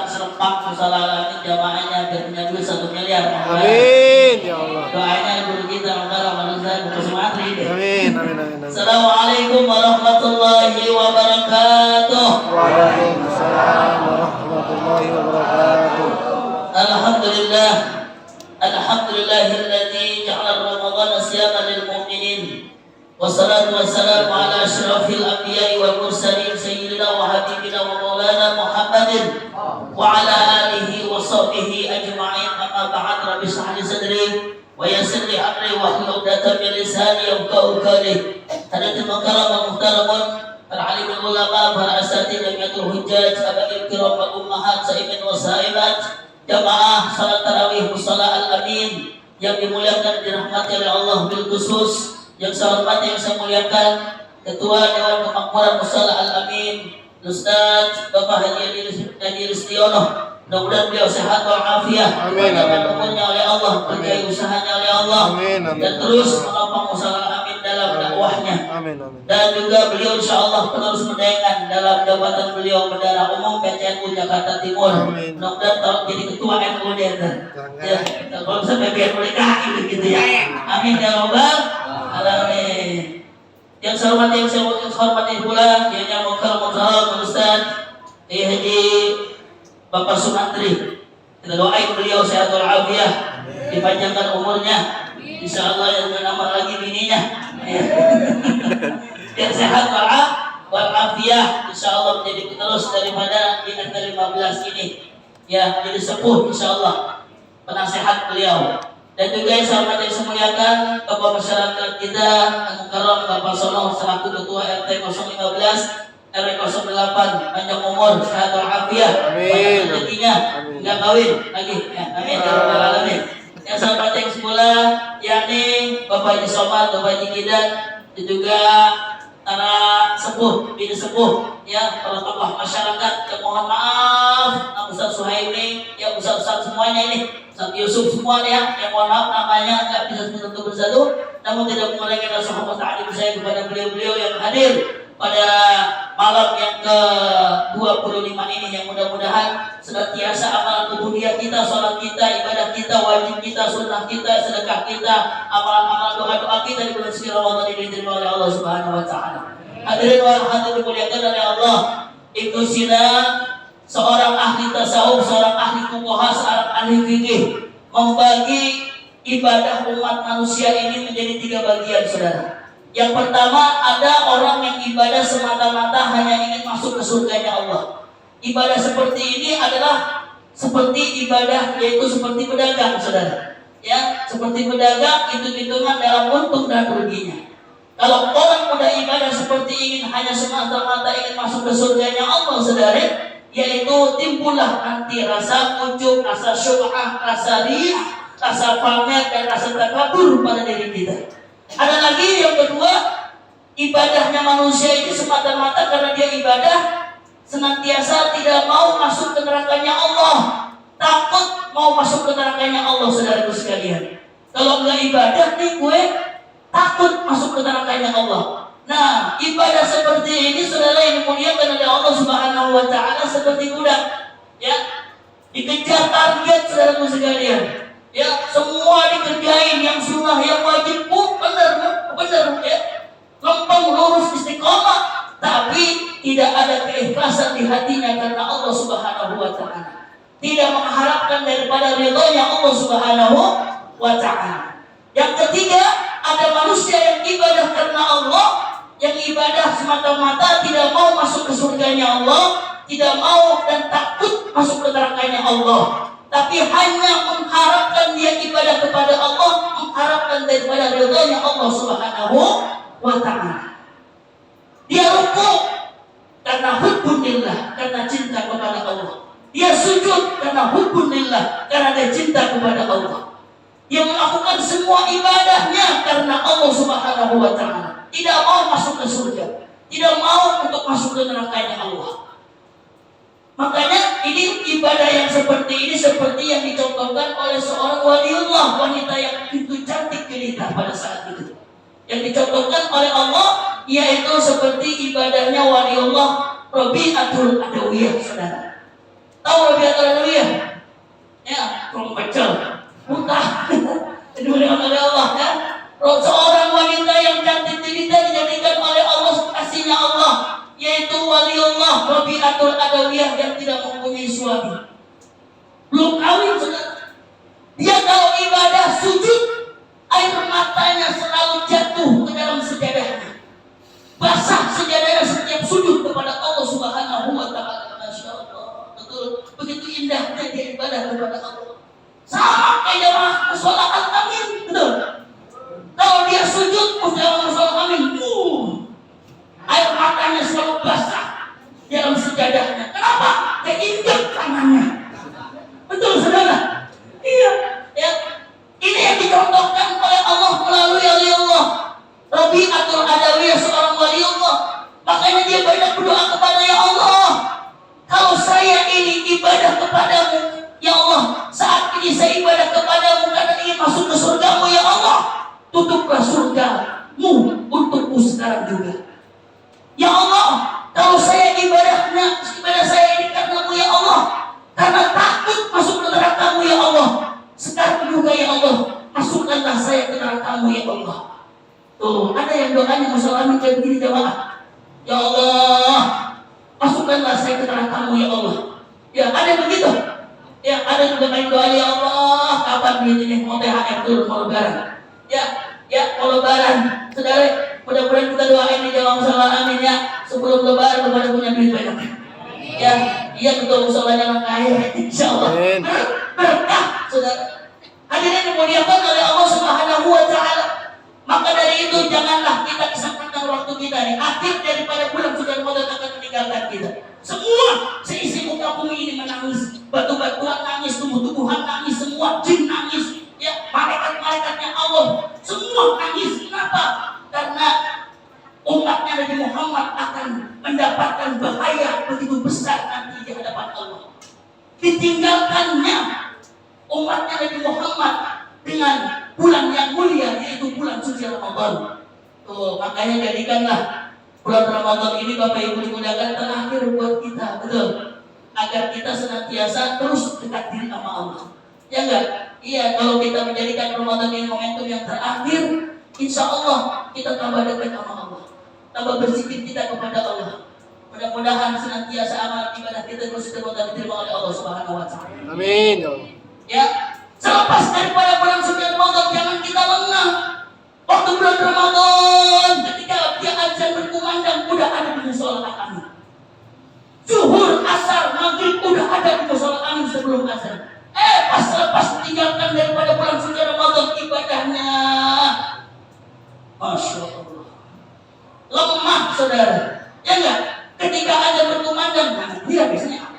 serempak musala alamin jamaahnya biar punya duit 1 miliar. Amin ya Allah. Doanya guru kita Mangkara Manusia Buku Sumatri. Amin amin amin. Assalamualaikum warahmatullahi wabarakatuh. Waalaikumsalam warahmatullahi wabarakatuh. Alhamdulillah. Alhamdulillahilladzi ja'ala Ramadhana siyaman lil mu'minin. Wassalatu wassalamu ala asyrafil anbiya'i wal mursalin sayyidina wa habibina wa maulana Muhammadin wa ala alihi wa sahbihi ajma'in. Amma ba'd, rabbi shrah li sadri wa yassir li amri wahlul 'uqdatam min lisani yafqahu qawli. Hadirin makaram wa muhtaramun, para alim ulama, para asatidz jamiatul hujjaj, abail kiram wal ummahat, saimin wa saimat, jamaah salat tarawih musalla al-amin yang dimuliakan dirahmati oleh Allah bil khusus. Yang saya hormati, yang saya muliakan Ketua Dewan Kemakmuran Musalla Al-Amin Ustaz Bapak Haji Adi Ristiono, mudah-mudahan beliau sehat walafiat, dipanjangkan umurnya oleh Allah, berjaya usahanya oleh Allah, dan terus menopang Musalla Al-Amin dalam dakwahnya. Dan juga beliau insyaallah terus mendayakan dalam jabatan beliau Bendahara Umum PCNU Jakarta Timur. Mudah-mudahan tahun jadi ketua NU dia. Ya, kalau sampai biar DKI gitu ya. Amin ya rabbal alamin. Yang saya hormati pula yang mukarram Ustaz Haji Bapak Sumantri. Kita doain beliau sehat walafiat, dipanjangkan umurnya, insyaallah yang menambah lagi bininya. Yang sehat walafiat, insyaallah menjadi penerus daripada bintang ke-15 ini. Ya, jadi sepuh insyaallah penasehat beliau. Dan juga yang saya hormati semuliakan Bapak masyarakat kita Mukarram Bapak Sono selaku Ketua RT 015 RW 08, panjang umur, sehat walafiat, banyak rezekinya, enggak kawin lagi. Ya, amin ya rabbal alamin. Yang saya hormati yang semula yakni Bapak Haji Somad, Bapak Haji Kidan, dan juga para sepuh, bini sepuh, ya, para tokoh masyarakat yang mohon maaf, Ustaz Suhaimi, ya Ustaz semuanya ini, Ustaz Yusuf semua ya, yang mohon maaf namanya nggak bisa satu persatu, namun tidak mengurangi rasa hormat ta'zim saya kepada beliau-beliau yang hadir pada malam yang ke-25 ini, yang mudah-mudahan senantiasa amalan ubudiyah kita, sholat kita, ibadah kita, wajib kita, sunnah kita, sedekah kita, amalan-amalan doa-doa kita di bulan suci Ramadan ini diterima oleh Allah Subhanahu wa taala. Hadirin wa hadirin dimuliakan oleh Allah. Ibnu Sina, seorang ahli tasawuf, seorang ahli fuqaha, seorang ahli fikih, membagi ibadah umat manusia ini menjadi 3 bagian, saudara. Yang pertama, ada orang yang ibadah semata-mata hanya ingin masuk ke surganya Allah. Ibadah seperti ini adalah seperti ibadah, yaitu seperti pedagang, saudara. Ya, seperti pedagang, hitung-hitungan dalam untung dan ruginya. Kalau orang muda ibadah seperti ingin hanya semata-mata ingin masuk ke surganya Allah, saudara, yaitu timbullah nanti rasa ujub, rasa syubhah, rasa riyah, rasa pamer, dan rasa takabur pada diri kita. Ada lagi yang kedua, ibadahnya manusia ini semata-mata karena dia ibadah senantiasa tidak mau masuk ke nerakanya Allah, takut mau masuk ke nerakanya Allah, saudaraku sekalian. Kalau enggak ibadah nih gue takut masuk ke nerakanya Allah. Nah, ibadah seperti ini, saudara yang dimuliakan oleh Allah Subhanahu wa taala, seperti budak, ya, dikejar target, saudaraku sekalian. Ya, semua dikerjain, yang sunnah, yang wajib, benar, ya, lempeng, lurus, istiqomah, tapi tidak ada keikhlasan di hatinya karena Allah Subhanahu wa taala. Tidak mengharapkan daripada ridhonya Allah Subhanahu wa taala. Yang ketiga, ada manusia yang ibadah karena Allah, yang ibadah semata-mata tidak mau masuk ke surganya Allah, tidak mau dan takut masuk ke nerakanya Allah, tapi hanya mengharapkan dia ibadah kepada Allah, mengharapkan daripada ridhonya Allah Subhanahu wa taala. Dia rukuk karena hubbunillah, karena cinta kepada Allah. Dia sujud karena hubbunillah, karena dia cinta kepada Allah. Dia melakukan semua ibadahnya karena Allah Subhanahu wa taala. Tidak mau masuk ke surga, tidak mau untuk masuk ke nerakanya Allah. Makanya ini ibadah yang seperti ini seperti yang dicontohkan oleh seorang waliullah, wanita yang begitu cantik jelita pada saat itu. Yang dicontohkan oleh Allah yaitu seperti ibadahnya waliullah Rabi'atul Adawiyah, saudara. Tahu Rabi'atul Adawiyah? Ya, kurang pecel, muntah. Dimuliakan oleh Allah ya. Seorang wanita yang cantik jelita dijadikan oleh Allah kasihnya Allah, yaitu waliullah Rabi'atul Adawiyah yang tidak mempunyai suami. Belum kawin saudara. Dia kalau ibadah sujud, air matanya selalu jatuh ke dalam sejadahnya. Basah sejadahnya setiap sujud kepada Allah Subhanahu wa taala. Masya Allah. Betul. Begitu indahnya dia ibadah kepada Allah. Sama kayak jamaah musola al-amin. Betul. Kalau dia sujud jamaah musola al-amin, air matanya selalu basah di dalam sejadahnya. Kenapa? Dia injak tangannya. Betul saudara? Iya. Ya. Ini yang dicontohkan oleh Allah melalui Allah Rabi'atul Adawiyah, seorang wali Allah. Makanya dia banyak berdoa kepada ya Allah, kalau saya ini ibadah kepadamu ya Allah, saat ini saya ibadah kepadamu karena ingin masuk ke surgamu ya Allah, tutuplah surgamu untukku sekarang juga. Ya Allah, kalau saya ibadah saya ini karenamu ya Allah, karena takut masuk ke nerakamu ya Allah, sekarang juga ya Allah, masukkanlah saya ke nerakamu ya Allah. Tuh, ada yang doanya masalahnya kayak begini jamaah. Ya Allah, masukkanlah saya ke nerakamu ya Allah. Ya, ada yang begitu. Ya, ada juga main doa ya Allah, kapan duit ini mau THR turun, mau lebaran. Ya, mau lebaran. Saudara, mudah-mudahan kita doain di dalam musola amin ya. Sebelum lebaran kepada punya duit banyak. Ya, iya betul, musola jangan kaya, insyaallah. Berkah, saudara. Hadirin dimuliakan oleh Allah Subhanahu wa taala. Maka dari itu janganlah kita kesempatan waktu kita ini akhir daripada bulan suci Ramadan akan meninggalkan kita. Semua seisi muka bumi ini menangis, batu-batuan nangis, tumbuh-tumbuhan nangis, semua jin nangis, ya malaikat-malaikatnya Allah semua nangis. Kenapa? Karena umatnya Nabi Muhammad akan mendapatkan bahaya begitu besar nanti di hadapan Allah. Ditinggalkannya umatnya Nabi Muhammad dengan bulan yang mulia, yaitu bulan suci Ramadan. Tuh, makanya jadikanlah bulan Ramadan ini Bapak Ibu dimuliakan terakhir buat kita, betul. Agar kita senantiasa terus dekat diri sama Allah. Ya enggak? Iya, kalau kita menjadikan Ramadan ini momentum yang terakhir, insya Allah kita tambah dekat sama Allah, tambah berzikir kita kepada Allah. Mudah-mudahan senantiasa amal ibadah kita terus diterima oleh Allah Subhanahu wa taala. Amin ya Allah. Ya, selepas daripada bulan suci Ramadan jangan kita lengah. Waktu bulan Ramadan ketika dia azan berkumandang udah ada di musola kami. Zuhur, asar, maghrib udah ada di musola kami sebelum azan. Pas selepas meninggalkan daripada bulan suci Ramadan ibadahnya, Masya Allah, lemah saudara. Ya enggak? Ketika azan berkumandang, dia biasanya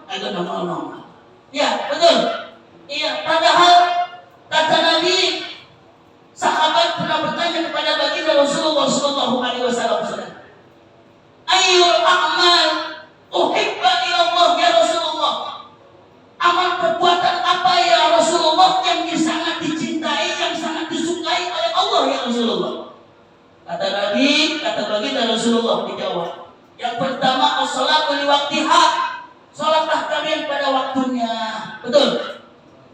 agak normal. Ya betul. Iya, padahal kata Nabi, sahabat pernah bertanya kepada baginda Rasulullah Sallallahu Alaihi Wasallam, Ayyul a'mal uhibba ilallah ya Rasulullah. Amal perbuatan apa ya Rasulullah yang sangat dicintai, yang sangat disukai oleh Allah ya Rasulullah? Kata Nabi, kata baginda Rasulullah dijawab, yang pertama as-salatu li waqtiha, salatlah kalian pada waktunya. Betul.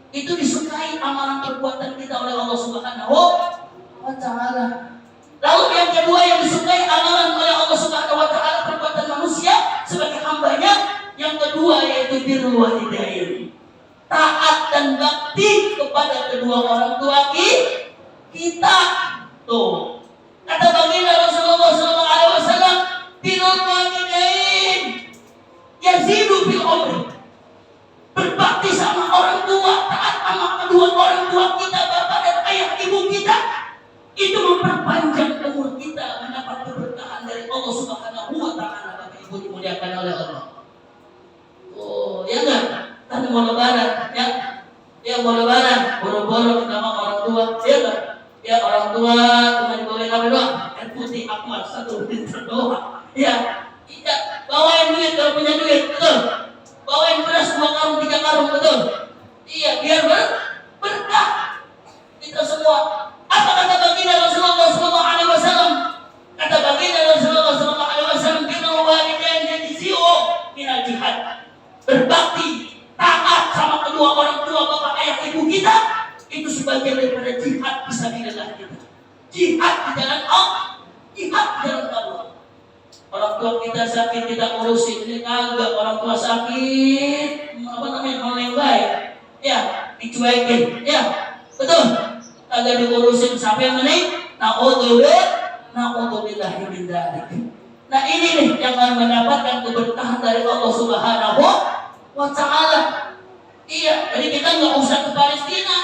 Itu disukai amalan perbuatan kita oleh Allah Subhanahu wa taala. Lalu yang kedua yang disukai amalan oleh Allah Subhanahu wa taala perbuatan manusia sebagai hambanya, yang kedua yaitu birrul walidain. Taat dan bakti kepada kedua orang tua kita. Tuh. Kata baginda Rasulullah sallallahu alaihi wasallam, birrul walidain yazidu fil umri. Berbakti sama orang tua, taat sama kedua orang tua kita, bapak dan ayah ibu kita, itu memperpanjang umur kita, mendapat keberkahan dari Allah Subhanahu wa taala. Bapak Ibu dimuliakan oleh Allah. Oh, ya enggak? Kan mau lebaran, ya. Ya mau lebaran, boro-boro kita sama orang tua, ya enggak? Ya orang tua cuma dibawain apa doang? Air putih akmal 1 liter doang. Ya. Bawain duit kalau punya duit, betul. Bawa berbakti, taat sama kedua orang tua bapak ayah ibu kita, itu sebagian daripada jihad fisabilillah kita. Jihad di jalan Allah, jihad di jalan Allah. Orang tua kita sakit kita urusin, ini kagak. Orang tua sakit melenggai, ya dicuekin, ya betul, kagak diurusin sampai menit. Na'udzubillahi min dzalik. Nah ini nih yang akan mendapatkan keberkahan dari Allah Subhanahu wa Ta'ala. Iya, jadi kita nggak usah ke Palestina,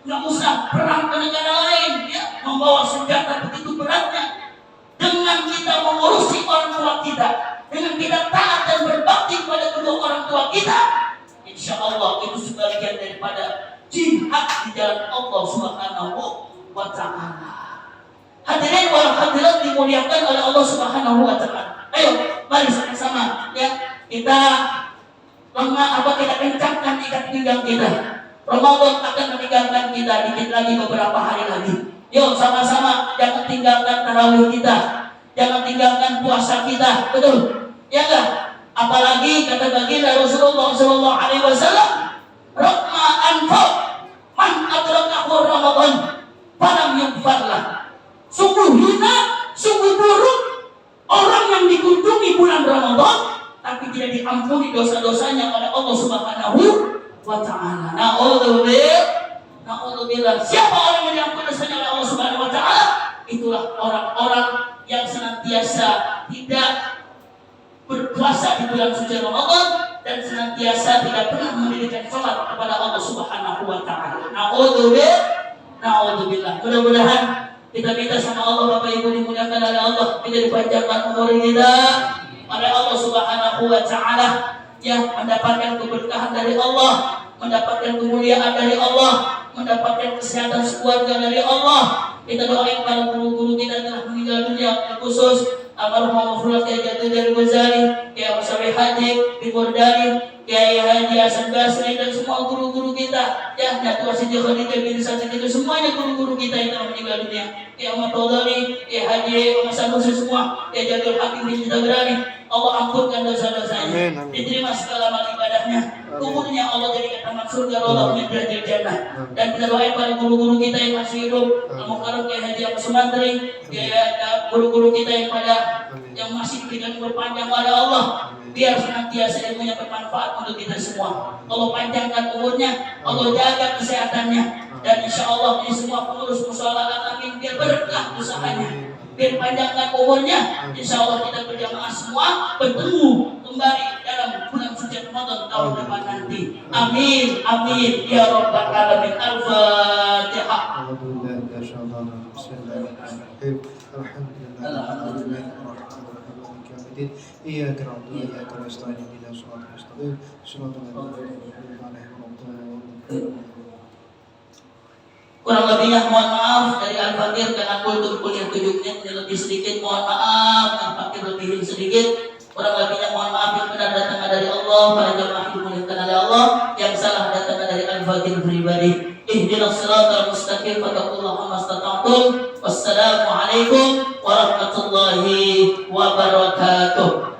nggak usah perang ke negara lain, ya, membawa senjata begitu beratnya. Dengan kita mengurusi orang tua kita, dengan kita taat dan berbakti kepada kedua orang tua kita, insya Allah itu sebagian daripada jihad di jalan Allah Subhanahu wa Ta'ala. Hadirin wal hadirat dimuliakan oleh Allah Subhanahu wa Ta'ala. Ayo, mari sama-sama ya kita kita kencangkan ikat pinggang kita. Ramadan akan meninggalkan kita dikit lagi, beberapa hari lagi. Yuk sama-sama jangan tinggalkan tarawih kita, jangan tinggalkan puasa kita, betul? Ya enggak? Apalagi kata baginda Rasulullah sallallahu alaihi wasallam, "Rahma anfa man adrakahu Ramadan falam yughfarlah." Sungguh hina, sungguh buruk orang yang dikunjungi bulan Ramadan tapi tidak diampuni dosa-dosanya oleh Allah Subhanahu wa Ta'ala. Na'udzubillah. Siapa orang yang diampuni dosanya oleh Allah Subhanahu wa Ta'ala? Itulah orang-orang yang senantiasa tidak berpuasa di bulan suci Ramadan dan senantiasa tidak pernah mendirikan salat kepada Allah Subhanahu wa Ta'ala. Na'udzubillah. Mudah-mudahan kita minta sama Allah, Bapak Ibu dimuliakan oleh Allah, kita dipanjangkan umur kita oleh Allah Subhanahu wa Ta'ala, yang mendapatkan keberkahan dari Allah, mendapatkan kemuliaan dari Allah, mendapatkan kesehatan keluarga dari Allah. Kita doain para guru-guru kita telah meninggal dunia, khusus almarhum Mufrad Kiai Jatuh dari Ghazali, Kiai Musawi Haji bin Murdani, Kiai Haji Hasan Basri, dan semua guru-guru kita, ya Datuk Siti Khadijah bin Sa'id, itu semuanya guru-guru kita yang telah meninggal dunia. Kiai Ahmad Taudhari, Kiai Haji Mas Sanusi, semua Kiai Jadul Hakim bin Tabrani, Allah ampunkan dosa-dosanya, diterima segala amal ibadahnya, kuburnya Allah jadikan taman surga, Allah menjadi jannah. Dan kita doain para guru-guru kita yang masih hidup, Al-Mukarram Kiai Haji Ahmad Sumantri, guru-guru kita yang masih diberikan umur panjang oleh Allah, biar senantiasa ilmunya bermanfaat untuk kita semua. Allah panjangkan umurnya, Allah jaga kesehatannya, dan insya Allah ini semua pengurus mushola amin biar berkah usahanya, biar panjangkan umurnya. Insya Allah kita berjamaah semua bertemu kembali dalam bulan suci Ramadan tahun depan nanti. Amin, amin ya rabbal alamin. Al-Fatihah. إياك نعبد وإياك نستعين اهدنا الصراط المستقيم صراط الذين أنعمت عليهم. Kurang lebihnya mohon maaf dari Al-Fakir karena kultur kuliah 7 menit lebih sedikit, mohon maaf. Al-Fakir lebihin sedikit. Kurang lebihnya mohon maaf. Yang benar datangnya dari Allah, para jemaah dimuliakan oleh Allah, yang salah datangnya dari Al-Fakir pribadi. Ihdinas siratal mustaqim, fattaqullaha mastata'tum. Wassalamualaikum warahmatullahi wabarakatuh.